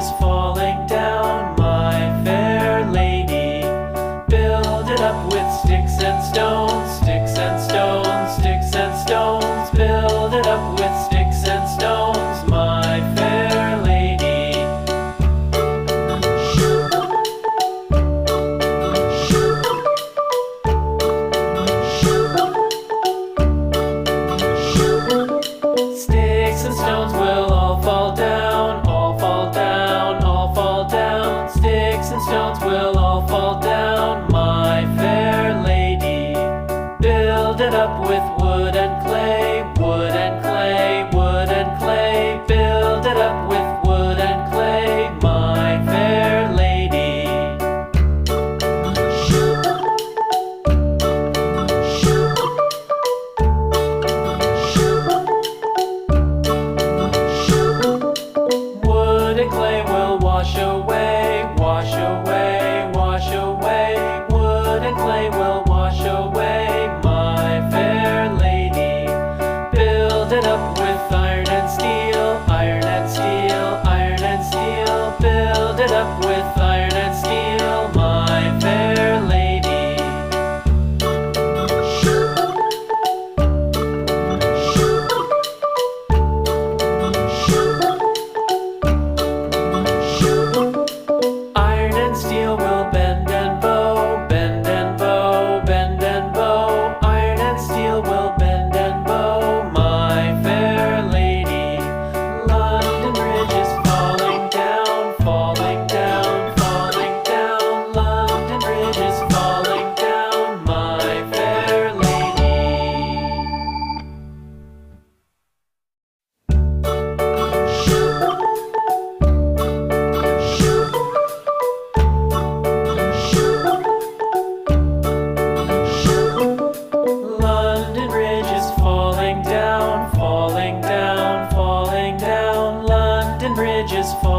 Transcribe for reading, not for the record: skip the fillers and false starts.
is falling down, my fair lady. Build it up with sticks and stones, sticks and stones, sticks and stones. Build it up with sticks and stones, my fair lady. Sticks and stones will all fall down, all fall down, all fall down. Sticks and stones will all fall down, my fair lady. Build it up with wood and clay, wood and clay, wood and clay. Build it up with wood and clay, my fair lady. Wood and clay will wash away, wash away, wash away. Wood and clay will wash away, my fair lady. Build it up with iron and steel, iron and steel, iron and steel. Build it up with iron and steel, my fair lady. Iron and steel will bend and bow, bend and bow, bend and bow. Iron and steel will bend and bow, my fair lady. London Bridge is falling down, falling down, falling down. London Bridge is falling down, my fair lady. London Bridge is falling down, falling down, falling down. London Bridge is falling